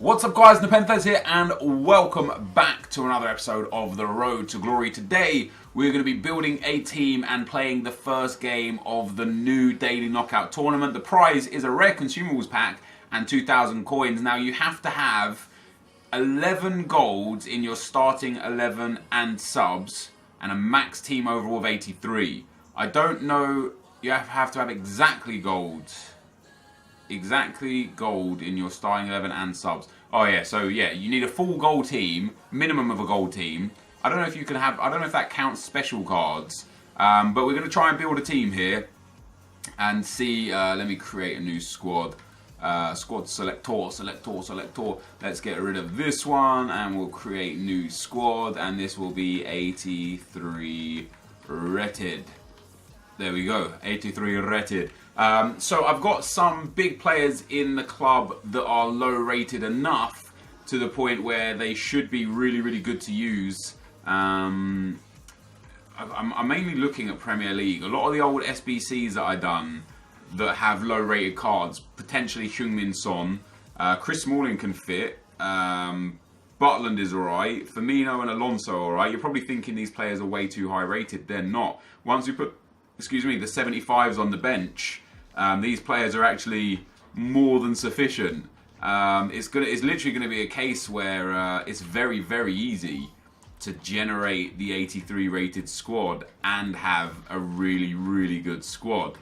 What's up guys, NepentheZ here and welcome back to another episode of The Road to Glory. Today we're going to be building a team and playing the first game of the new daily knockout tournament. The prize is a rare consumables pack and 2,000 coins. Now you have to have 11 golds in your starting 11 and subs and a max team overall of 83. I don't know, you have to have exactly gold in your starting 11 and subs. Oh yeah, so yeah, you need a full gold team, minimum of a gold team. I don't know if you can have, I don't know if that counts special cards, but we're going to try and build a team here and see. Let me create a new squad. Squad selector. Let's get rid of this one and we'll create new squad, and this will be 83 rated. There we go, 83 rated. So I've got some big players in the club that are low rated enough to the point where they should be really good to use. I'm mainly looking at Premier League. A lot of the old SBCs that I've done that have low rated cards, potentially Heung-min Son, Chris Smalling can fit, Butland is alright, Firmino and Alonso alright. You're probably thinking these players are way too high rated. They're not. Once we put, the 75s on the bench, these players are actually more than sufficient. It's literally going to be a case where it's very easy to generate the 83 rated squad and have a really good squad.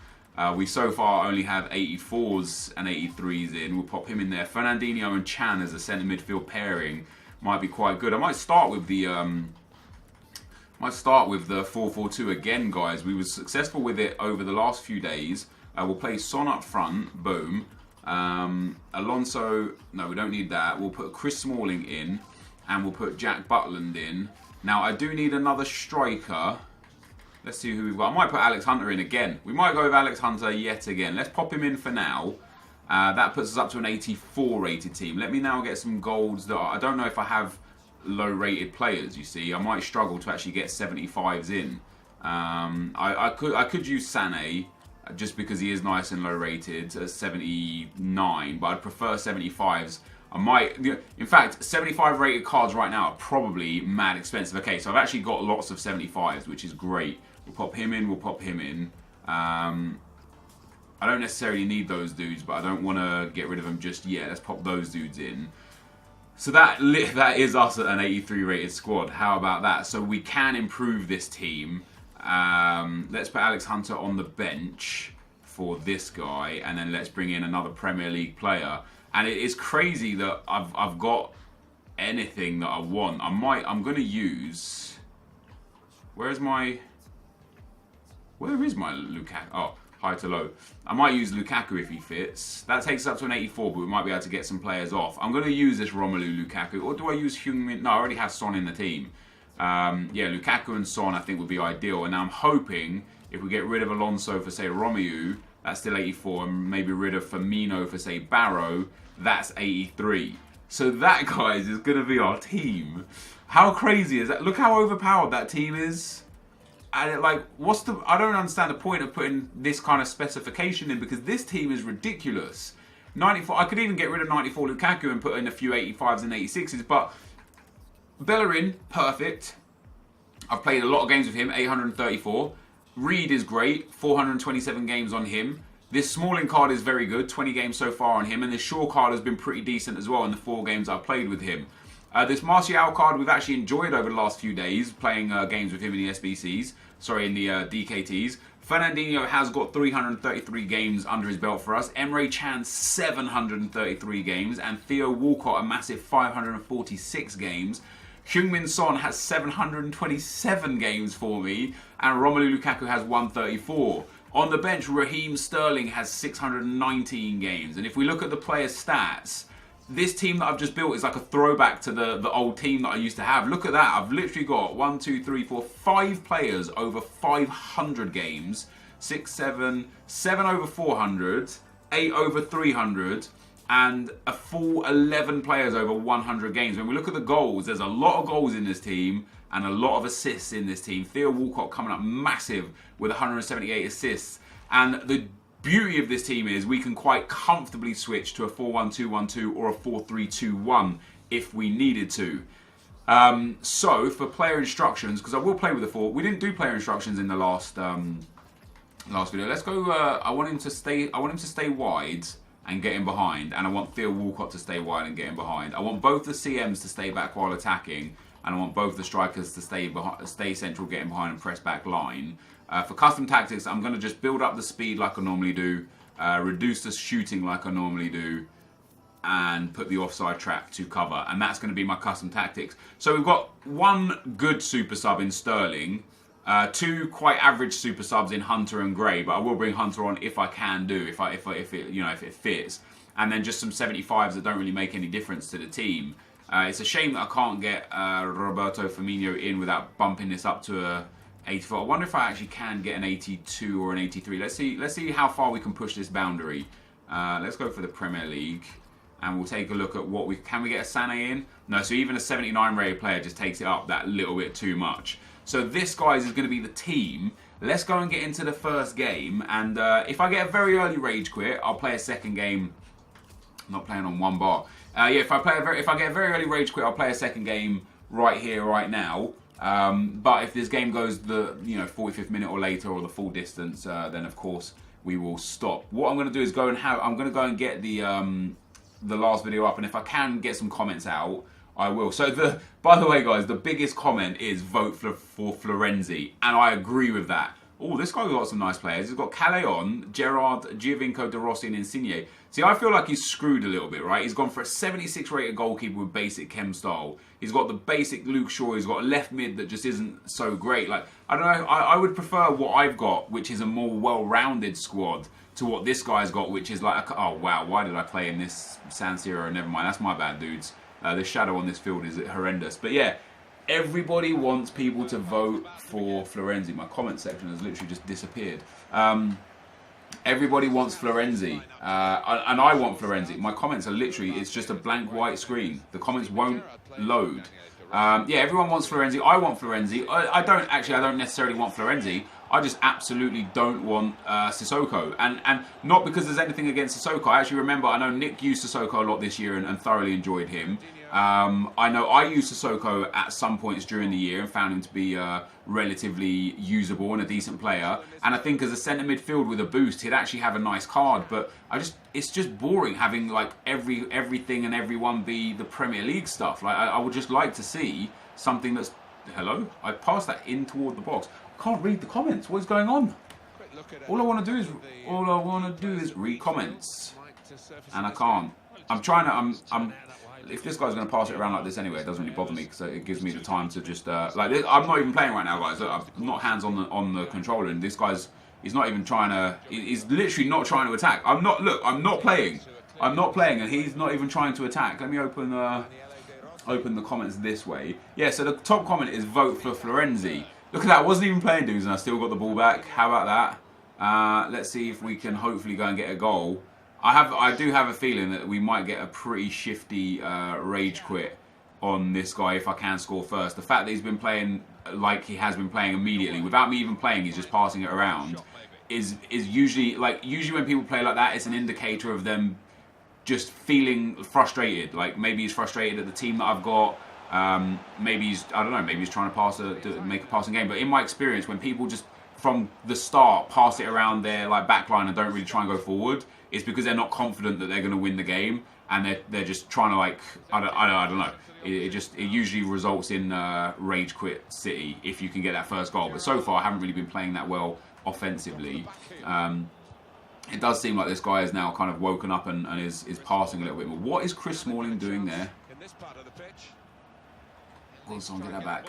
We so far only have 84s and 83s in. We'll pop him in there. Fernandinho and Chan as a centre midfield pairing might be quite good. I might start with the 4-4-2 again, guys. We were successful with it over the last few days. We'll play Son up front, boom. Alonso, no, we don't need that. We'll put Chris Smalling in, and we'll put Jack Butland in. Now, I do need another striker. Let's see who we've got. I might put Alex Hunter in again. We might go with Alex Hunter yet again. Let's pop him in for now. That puts us up to an 84 rated team. Let me now get some golds that I don't know if I have low rated players, you see. I might struggle to actually get 75s in. I could use Sané just because he is nice and low rated at 79, but I'd prefer 75s. I might, in fact, 75 rated cards right now are probably mad expensive. Okay, so I've actually got lots of 75s, which is great. We'll pop him in, I don't necessarily need those dudes, but I don't want to get rid of them just yet. Let's pop those dudes in. So that is us at an 83 rated squad. How about that? So we can improve this team. Let's put Alex Hunter on the bench for this guy, and then let's bring in another Premier League player. And it is crazy that I've got anything that I want. I'm going to use. Where is my Lukaku? Oh, high to low. I might use Lukaku if he fits. That takes us up to an 84, but we might be able to get some players off. I'm going to use this Romelu Lukaku. Or do I use Heung-min? No, I already have Son in the team. Yeah, Lukaku and Son I think would be ideal. And now I'm hoping if we get rid of Alonso for, say, Romelu, that's still 84. And maybe rid of Firmino for, say, Barrow, that's 83. So that, guys, is going to be our team. How crazy is that? Look how overpowered that team is. And I don't understand the point of putting this kind of specification in, because this team is ridiculous. 94. I could even get rid of 94 Lukaku and put in a few 85s and 86s, but Bellerin, perfect. I've played a lot of games with him, 834. Reed is great, 427 games on him. This Smalling card is very good, 20 games so far on him, and this Shaw card has been pretty decent as well in the 4 games I've played with him. This Martial card we've actually enjoyed over the last few days, playing games with him in the SBCs, sorry, in the DKTs. Fernandinho has got 333 games under his belt for us. Emre Can, 733 games, and Theo Walcott, a massive 546 games. Heung-min Son has 727 games for me, and Romelu Lukaku has 134. On the bench, Raheem Sterling has 619 games, and if we look at the players' stats, this team that I've just built is like a throwback to the old team that I used to have. Look at that. I've literally got 5 players over 500 games. 7 over 400, 8 over 300, and a full 11 players over 100 games. When we look at the goals, there's a lot of goals in this team and a lot of assists in this team. Theo Walcott coming up massive with 178 assists. And the beauty of this team is we can quite comfortably switch to a 4-1-2-1-2 or a 4-3-2-1 if we needed to. So for player instructions, because I will play with the 4. We didn't do player instructions in the last video. Let's go. I want him to stay wide and get in behind, and I want Theo Walcott to stay wide and get in behind. I want both the CMs to stay back while attacking, and I want both the strikers to stay central, get in behind and press back line. For custom tactics, I'm going to just build up the speed like I normally do, reduce the shooting like I normally do, and put the offside trap to cover. And that's going to be my custom tactics. So we've got one good super sub in Sterling, 2 quite average super subs in Hunter and Gray, but I will bring Hunter on if I can do, if it fits. And then just some 75s that don't really make any difference to the team. It's a shame that I can't get Roberto Firmino in without bumping this up to a 84. I wonder if I actually can get an 82 or an 83. Let's see how far we can push this boundary. Let's go for the Premier League, and we'll take a look at what can we get a Sané in? No, so even a 79 rated player just takes it up that little bit too much. So this, guys, is going to be the team. Let's go and get into the first game, and if I get a very early rage quit, I'll play a second game. I'm not playing on 1 bar. Yeah, if I get a very early rage quit, I'll play a second game right here, right now. But if this game goes the 45th minute or later, or the full distance, then of course we will stop. What I'm going to do is I'm going to go and get the last video up, and if I can get some comments out, I will. So by the way, guys, the biggest comment is vote for Florenzi, and I agree with that. Oh, this guy's got some nice players. He's got Callejon, Gerrard, Giovinco, De Rossi, and Insigne. See, I feel like he's screwed a little bit, right? He's gone for a 76 rated goalkeeper with basic chem style. He's got the basic Luke Shaw. He's got a left mid that just isn't so great. Like, I don't know. I would prefer what I've got, which is a more well-rounded squad, to what this guy's got, which is like, oh wow, why did I play in this San Siro? Never mind, that's my bad, dudes. The shadow on this field is horrendous. But yeah, everybody wants people to vote for Florenzi. My comment section has literally just disappeared. Everybody wants Florenzi, and I want Florenzi. My comments are literally, it's just a blank white screen. The comments won't load. Yeah, everyone wants Florenzi. I want Florenzi. I don't necessarily want Florenzi. I just absolutely don't want Sissoko, and not because there's anything against Sissoko. I actually remember, I know Nick used Sissoko a lot this year and thoroughly enjoyed him. I know I used Sissoko at some points during the year and found him to be relatively usable and a decent player. And I think as a centre midfield with a boost, he'd actually have a nice card. But it's just boring having like everything and everyone be the Premier League stuff. Like I would just like to see something that's, hello, I passed that in toward the box. I can't read the comments. What is going on? All I want to do is read comments, and I can't. I'm trying to. If this guy's going to pass it around like this anyway, it doesn't really bother me because it gives me the time to just like this. I'm not even playing right now, guys. I'm not hands on the controller, and this guy's he's not even trying to. He's literally not trying to attack. I'm not. Look, I'm not playing. I'm not playing, and he's not even trying to attack. Let me open the comments this way. Yeah. So the top comment is vote for Florenzi. Look at that. I wasn't even playing, dudes, and I still got the ball back. How about that? Let's see if we can hopefully go and get a goal. I do have a feeling that we might get a pretty shifty rage quit on this guy if I can score first. The fact that he's been playing like he has been playing immediately, without me even playing, he's just passing it around, is usually when people play like that, it's an indicator of them just feeling frustrated. Like maybe he's frustrated at the team that I've got. Maybe he's trying to make a passing game. But in my experience, when people just from the start pass it around their back line and don't really try and go forward, it's because they're not confident that they're going to win the game, and they're just trying to I don't know. It usually results in rage quit City if you can get that first goal. But so far, I haven't really been playing that well offensively. It does seem like this guy is now kind of woken up and is passing a little bit more. What is Chris Smalling doing there? Go on, get that back.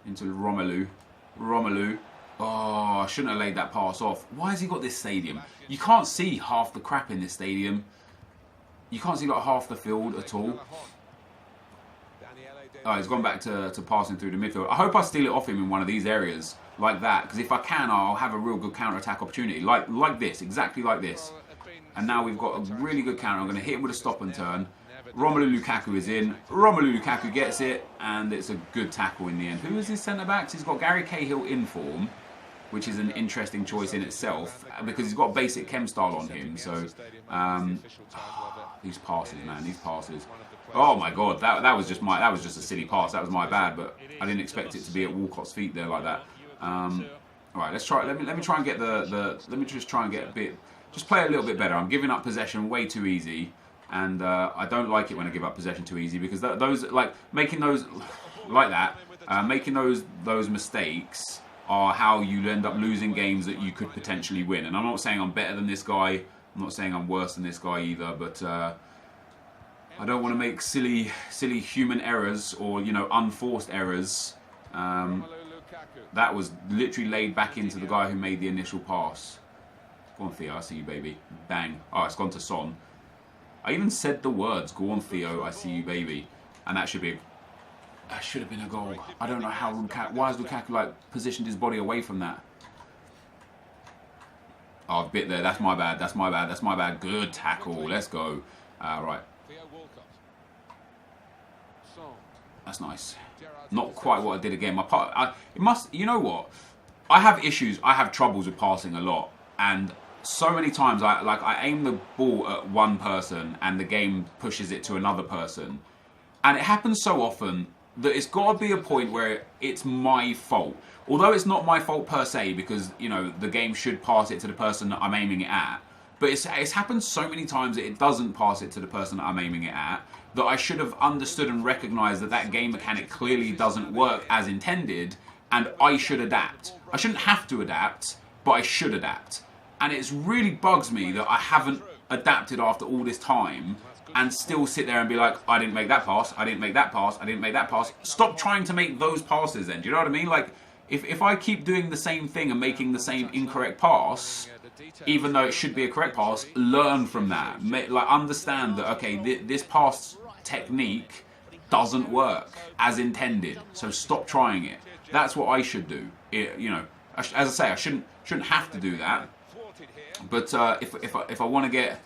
Into Romelu. Oh, I shouldn't have laid that pass off. Why has he got this stadium? You can't see half the crap in this stadium. You can't see like half the field at all. Oh, he's gone back to passing through the midfield. I hope I steal it off him in one of these areas like that, because if I can, I'll have a real good counter-attack opportunity. Like this, exactly like this. And now we've got a really good counter. I'm going to hit him with a stop and turn. Romelu Lukaku is in. Romelu Lukaku gets it, and it's a good tackle in the end. Who is his centre-backs? He's got Gary Cahill in form. which is an interesting choice in itself because he's got basic chem style on him. So these passes, man, these passes. Oh my God, that was just a silly pass. That was my bad, but I didn't expect it to be at Walcott's feet there like that. All right, let's try. Let me try and get let me just try and get a bit. Just play a little bit better. I'm giving up possession way too easy, and I don't like it when I give up possession too easy because those like making those like that, making those mistakes are how you end up losing games that you could potentially win. And I'm not saying I'm better than this guy. I'm not saying I'm worse than this guy either, but I don't want to make silly human errors or unforced errors. That was literally laid back into the guy who made the initial pass. Go on, Theo, I see you, baby. Bang. Oh, it's gone to Son. I even said the words, go on, Theo, I see you, baby. And that should have been a goal. I don't know how why has Lukaku like positioned his body away from that? Oh, a bit there. That's my bad. That's my bad. That's my bad. Good tackle. Let's go. Right. That's nice. Not quite what I did again. It must. You know what? I have issues. I have troubles with passing a lot, and so many times I aim the ball at one person, and the game pushes it to another person, and it happens so often that it's got to be a point where it's my fault. Although it's not my fault per se, because the game should pass it to the person that I'm aiming it at. But it's happened so many times that it doesn't pass it to the person that I'm aiming it at, that I should have understood and recognised that game mechanic clearly doesn't work as intended, and I should adapt. I shouldn't have to adapt, but I should adapt. And it really bugs me that I haven't adapted after all this time and still sit there and be like, I didn't make that pass, I didn't make that pass, I didn't make that pass. Stop trying to make those passes then, do you know what I mean? Like, if I keep doing the same thing and making the same incorrect pass, even though it should be a correct pass, learn from that. Like, understand that, okay, this pass technique doesn't work as intended, so stop trying it. That's what I should do. As I say, I shouldn't have to do that. But if I want to get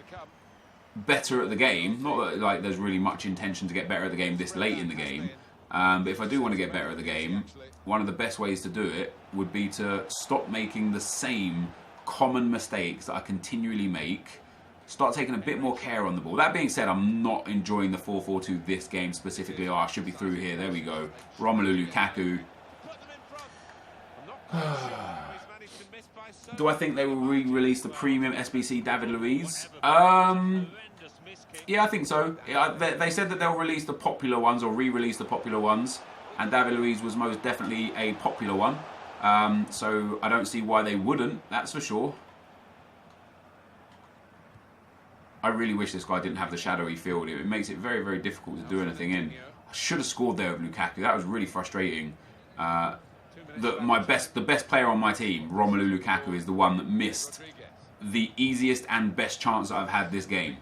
better at the game, not that like there's really much intention to get better at the game this late in the game, but if I do want to get better at the game, one of the best ways to do it would be to stop making the same common mistakes that I continually make. Start taking a bit more care on the ball. That being said, I'm not enjoying the 4-4-2 this game specifically. Oh, I should be through here. There we go. Romelu Lukaku. Do I think they will re-release the premium SBC David Luiz? Yeah, I think so. Yeah, they said that they'll release the popular ones or re-release the popular ones, and David Luiz was most definitely a popular one. So I don't see why they wouldn't, that's for sure. I really wish this guy didn't have the shadowy field. It makes it very, very difficult to do anything in. I should have scored there with Lukaku. That was really frustrating. The best player on my team, Romelu Lukaku, is the one that missed the easiest and best chance that I've had this game.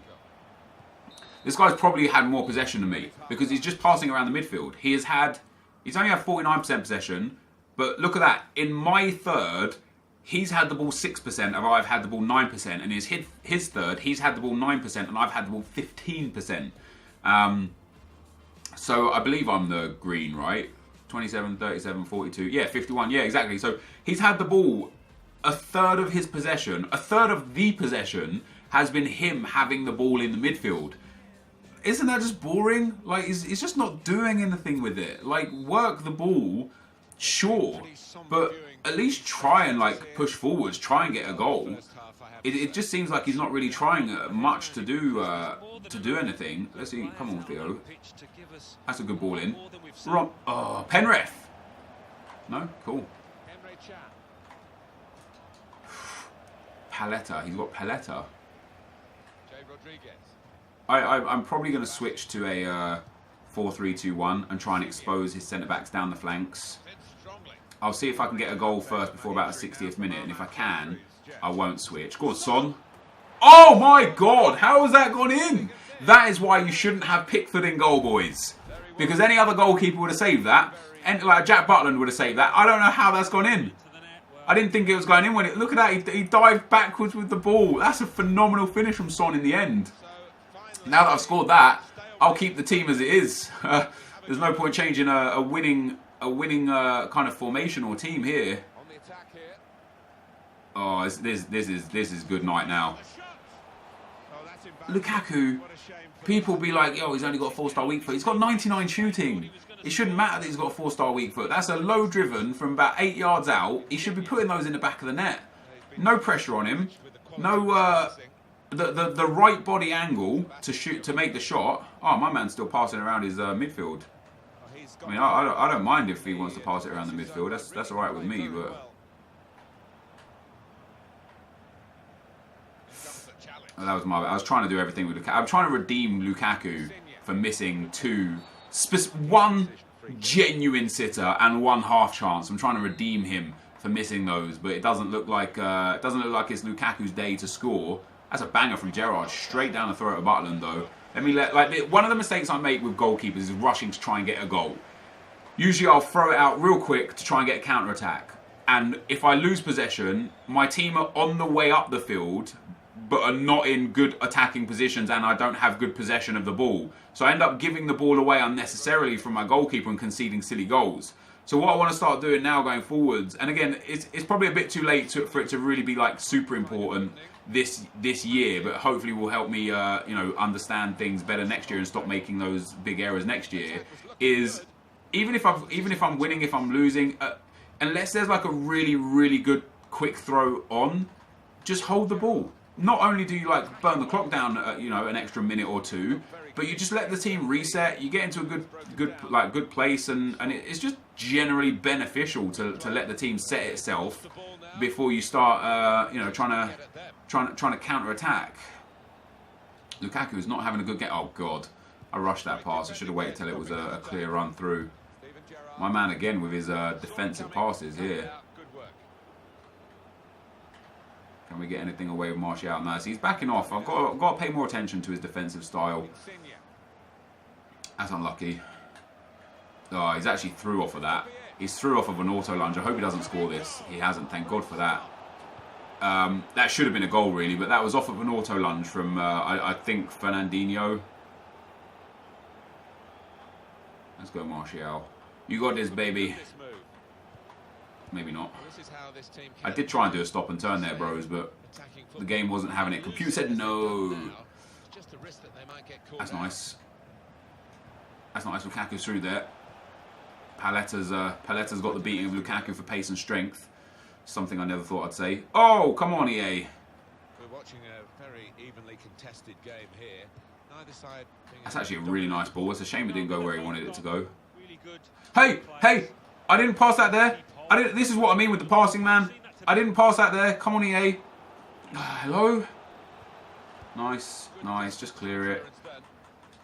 This guy's probably had more possession than me because he's just passing around the midfield. He's only had 49% possession, but look at that. In my third, he's had the ball 6% and I've had the ball 9%. And in his third, he's had the ball 9% and I've had the ball 15%. So I believe I'm the green, right? 27, 37, 42. Yeah, 51. Yeah, exactly. So he's had the ball a third of his possession. A third of the possession has been him having the ball in the midfield. Isn't that just boring? Like, he's just not doing anything with it. Like, work the ball, sure, but at least try and like push forwards, try and get a goal. It just seems like he's not really trying much to do anything. Let's see. Come on, Theo. That's a good ball in. Oh, Penrith. No, cool. Paletta. He's got Paletta. I'm probably going to switch to a 4-3-2-1 and try and expose his centre-backs down the flanks. I'll see if I can get a goal first before about the 60th minute, and if I can, I won't switch. Go on, Son. Oh my God, how has that gone in? That is why you shouldn't have Pickford in goal, boys. Because any other goalkeeper would have saved that. And like Jack Butland would have saved that. I don't know how that's gone in. I didn't think it was going in when look at that, he dived backwards with the ball. That's a phenomenal finish from Son in the end. Now that I've scored that, I'll keep the team as it is. There's no point changing a winning kind of formation or team here. Oh, this is good night now. Lukaku, people be like, yo, he's only got a 4-star weak foot. He's got 99 shooting. It shouldn't matter that he's got a 4-star weak foot. That's a low driven from about 8 yards out. He should be putting those in the back of the net. No pressure on him. No, the right body angle to shoot, to make the shot. Oh, my man's still passing around his midfield. I mean, I don't mind if he wants to pass it around the midfield. That's all right with me, but. Oh, that was my. I was trying to do everything with Lukaku. I'm trying to redeem Lukaku for missing one genuine sitter and one half chance. I'm trying to redeem him for missing those, but it doesn't look like it's Lukaku's day to score. That's a banger from Gerrard, straight down the throat of Butland though. One of the mistakes I make with goalkeepers is rushing to try and get a goal. Usually I'll throw it out real quick to try and get a counter attack, and if I lose possession, my team are on the way up the field, but are not in good attacking positions, and I don't have good possession of the ball. So I end up giving the ball away unnecessarily from my goalkeeper and conceding silly goals. So what I want to start doing now going forwards, and again, it's probably a bit too late for it to really be like super important this year, but hopefully will help me understand things better next year and stop making those big errors next year. Is even if I'm winning, if I'm losing, unless there's like a really good quick throw on, just hold the ball. Not only do you like burn the clock down, an extra minute or two, but you just let the team reset. You get into a good place, and it's just generally beneficial to let the team set itself before you start, trying to counter attack. Lukaku is not having a good game. Oh God, I rushed that pass. I should have waited till it was a clear run through. My man again with his defensive passes here. Can we get anything away with Martial? Nice. He's backing off. I've got to pay more attention to his defensive style. That's unlucky. Oh, he's actually through off of that. He's through off of an auto lunge. I hope he doesn't score this. He hasn't. Thank God for that. That should have been a goal, really, but that was off of an auto lunge from, I think, Fernandinho. Let's go, Martial. You got this, baby. Maybe not. I did try and do a stop and turn there, bros, but the game wasn't having it. Computer said no. That's nice. That's nice. Lukaku's through there. Paletta's got the beating of Lukaku for pace and strength. Something I never thought I'd say. Oh, come on, EA. We're watching a very evenly contested game here. Neither side. That's actually a really nice ball. It's a shame it didn't go where he wanted it to go. Hey! I didn't pass that there. This is what I mean with the passing, man. I didn't pass that there. Come on, EA. Hello? Nice. Just clear it.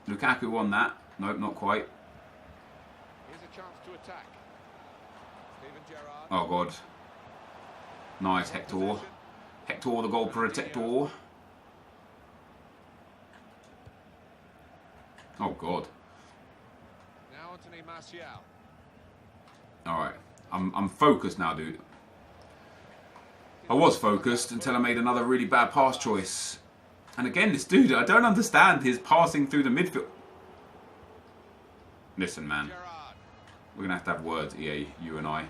Lukaku won that. Nope, not quite. Oh, God. Nice, Hector. Hector, the goal protector. Oh, God. Alright. I'm focused now, dude. I was focused until I made another really bad pass choice. And again, this dude, I don't understand his passing through the midfield. Listen, man. We're going to have words, EA, you and I.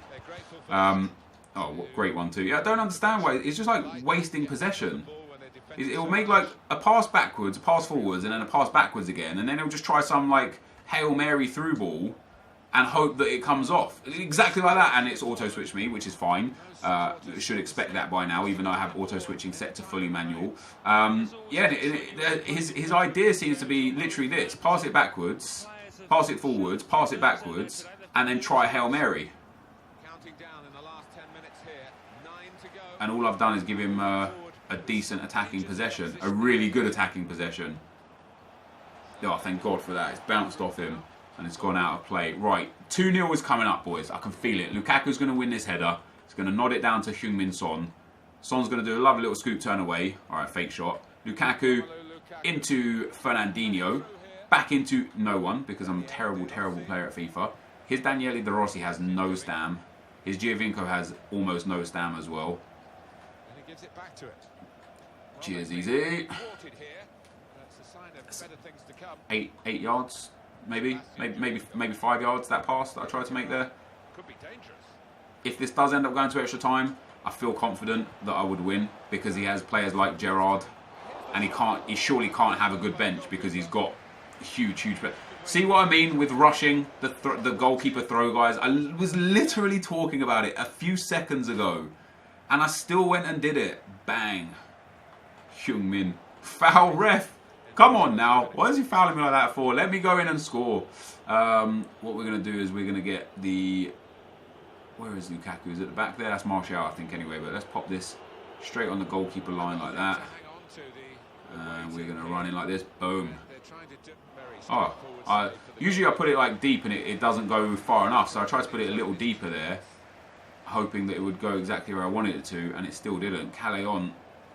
Oh, great one too. Yeah, I don't understand why. It's just like wasting possession. It'll make like a pass backwards, a pass forwards, and then a pass backwards again. And then it'll just try some like Hail Mary through ball and hope that it comes off. Exactly like that. And it's auto-switch me, which is fine. Should expect that by now, even though I have auto-switching set to fully manual. Yeah, his idea seems to be literally this. Pass it backwards, pass it forwards, pass it backwards, and then try Hail Mary. And all I've done is give him a decent attacking possession. A really good attacking possession. Oh, thank God for that. It's bounced off him and it's gone out of play. Right, 2-0 is coming up, boys. I can feel it. Lukaku's going to win this header. He's going to nod it down to Heung-min Son. Son's going to do a lovely little scoop turn away. All right, fake shot. Lukaku into Fernandinho. Back into no one because I'm a terrible player at FIFA. His Daniele De Rossi has no stam. His Giovinco has almost no stam as well. Cheers, easy. 8 yards, maybe 5 yards. That pass that I tried to make there. If this does end up going to extra time, I feel confident that I would win because he has players like Gerrard, and he surely can't have a good bench because he's got huge. See what I mean with rushing the goalkeeper throw, guys? I was literally talking about it a few seconds ago, and I still went and did it. Bang. Heung-min. Foul, ref. Come on now. Why is he fouling me like that for? Let me go in and score. What we're going to do is we're going to get the... Where is Lukaku? Is it the back there? That's Martial, I think, anyway. But let's pop this straight on the goalkeeper line like that. And we're going to run in like this. Boom. Oh, usually I put it like deep and it doesn't go far enough. So I tried to put it a little deeper there, hoping that it would go exactly where I wanted it to. And it still didn't. Calais on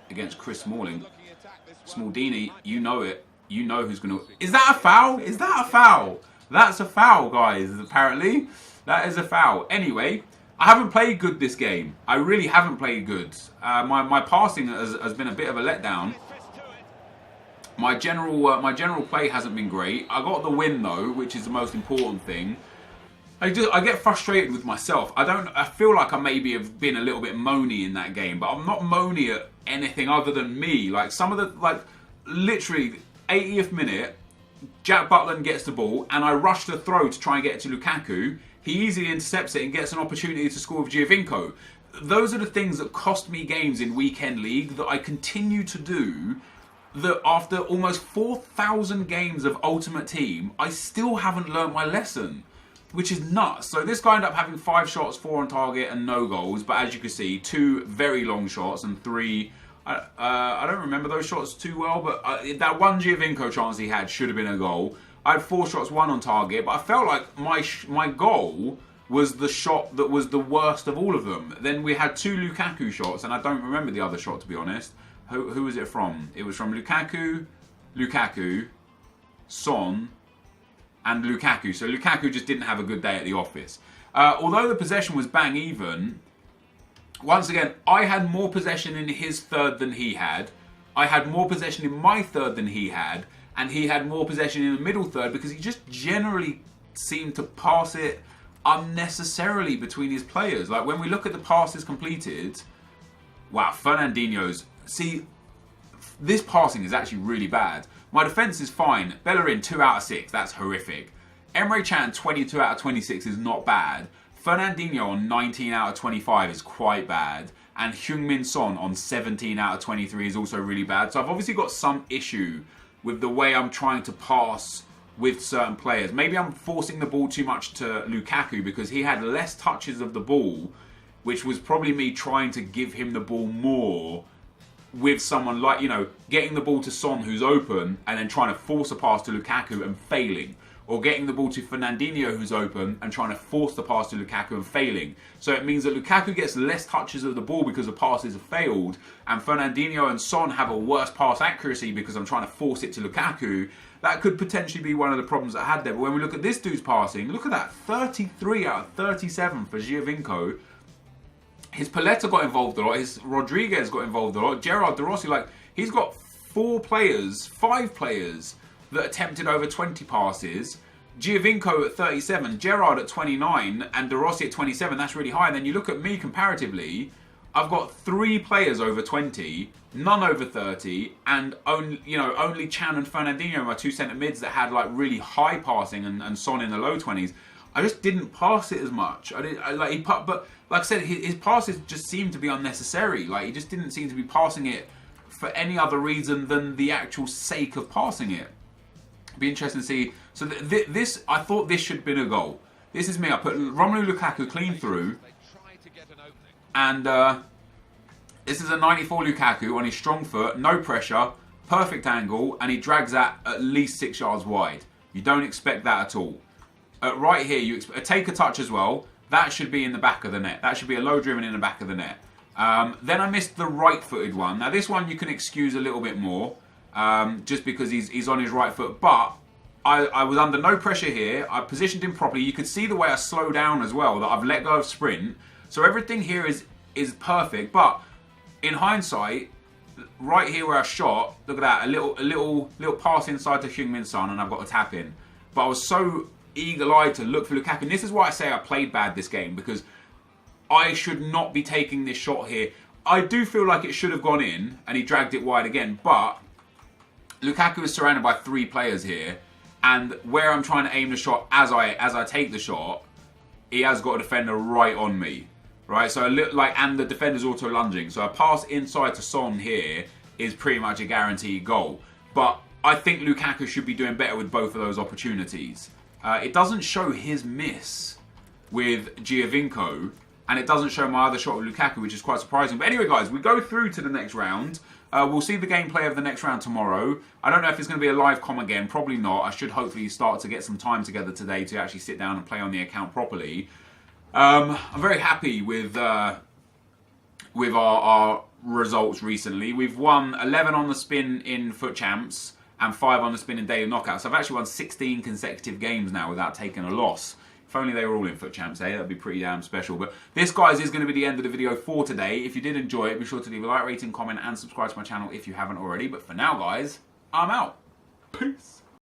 against Chris Smalling. Smaldini, you know it. You know who's going to... Is that a foul? Is that a foul? That's a foul, guys, apparently. That is a foul. Anyway, I haven't played good this game. I really haven't played good. My passing has been a bit of a letdown. My general play hasn't been great. I got the win, though, which is the most important thing. I get frustrated with myself. I feel like I maybe have been a little bit moany in that game, but I'm not moany at anything other than me. Like some of the, literally 80th minute, Jack Butland gets the ball and I rush the throw to try and get it to Lukaku. He easily intercepts it and gets an opportunity to score with Giovinco. Those are the things that cost me games in Weekend League that I continue to do. That after almost 4,000 games of Ultimate Team, I still haven't learned my lesson, which is nuts. So this guy ended up having 5 shots, 4 on target and no goals. But as you can see, 2 very long shots and 3... I don't remember those shots too well, but that one Giovinco chance he had should have been a goal. I had 4 shots, 1 on target, but I felt like my goal was the shot that was the worst of all of them. Then we had 2 Lukaku shots, and I don't remember the other shot, to be honest. Who was it from? It was from Lukaku, Son, and Lukaku. So Lukaku just didn't have a good day at the office. Although the possession was bang even, once again, I had more possession in his third than he had. I had more possession in my third than he had. And he had more possession in the middle third because he just generally seemed to pass it unnecessarily between his players. Like when we look at the passes completed, wow, Fernandinho's... See, this passing is actually really bad. My defence is fine. Bellerin, 2 out of 6. That's horrific. Emre Can, 22 out of 26 is not bad. Fernandinho on 19 out of 25 is quite bad. And Heung-min Son on 17 out of 23 is also really bad. So I've obviously got some issue with the way I'm trying to pass with certain players. Maybe I'm forcing the ball too much to Lukaku because he had less touches of the ball, which was probably me trying to give him the ball more with someone like, getting the ball to Son who's open and then trying to force a pass to Lukaku and failing. Or getting the ball to Fernandinho who's open and trying to force the pass to Lukaku and failing. So it means that Lukaku gets less touches of the ball because the passes have failed, and Fernandinho and Son have a worse pass accuracy because I'm trying to force it to Lukaku. That could potentially be one of the problems I had there. But when we look at this dude's passing, look at that, 33 out of 37 for Giovinco. His Paletta got involved a lot, his Rodriguez got involved a lot, Gerard De Rossi, he's got 5 players that attempted over 20 passes. Giovinco at 37, Gerrard at 29, and De Rossi at 27. That's really high. And then you look at me comparatively, I've got 3 players over 20, none over 30, and only Chan and Fernandinho, my 2 centre mids that had really high passing, and Son in the low 20s. I just didn't pass it as much. But like I said, his passes just seemed to be unnecessary. He just didn't seem to be passing it for any other reason than the actual sake of passing it. Be interesting to see. So this, I thought this should have been a goal. This is me. I put Romelu Lukaku clean through, and this is a 94 Lukaku on his strong foot, no pressure, perfect angle, and he drags that at least 6 yards wide. You don't expect that at all. Right here, you take a touch as well. That should be in the back of the net. That should be a low driven in the back of the net. Then I missed the right-footed one. Now this one you can excuse a little bit more. Just because he's on his right foot, but I was under no pressure here. I positioned him properly. You could see the way I slow down as well, that I've let go of sprint. So everything here is perfect. But in hindsight, right here where I shot, look at that, a little pass inside to Heung-min Son, and I've got a tap in. But I was so eagle-eyed to look for Lukaku. And this is why I say I played bad this game, because I should not be taking this shot here. I do feel like it should have gone in, and he dragged it wide again, but Lukaku is surrounded by 3 players here, and where I'm trying to aim the shot as I take the shot, he has got a defender right on me, right? So and the defender's auto lunging. So a pass inside to Son here is pretty much a guaranteed goal. But I think Lukaku should be doing better with both of those opportunities. It doesn't show his miss with Giovinco, and it doesn't show my other shot with Lukaku, which is quite surprising. But anyway, guys, we go through to the next round. We'll see the gameplay of the next round tomorrow. I don't know if it's going to be a live com again. Probably not. I should hopefully start to get some time together today to actually sit down and play on the account properly. I'm very happy with our results recently. We've won 11 on the spin in Foot Champs and 5 on the spin in Daily Knockouts. I've actually won 16 consecutive games now without taking a loss. If only they were all in Foot Champs, eh? That'd be pretty damn special. But this, guys, is going to be the end of the video for today. If you did enjoy it, be sure to leave a like, rating, comment, and subscribe to my channel if you haven't already. But for now, guys, I'm out. Peace.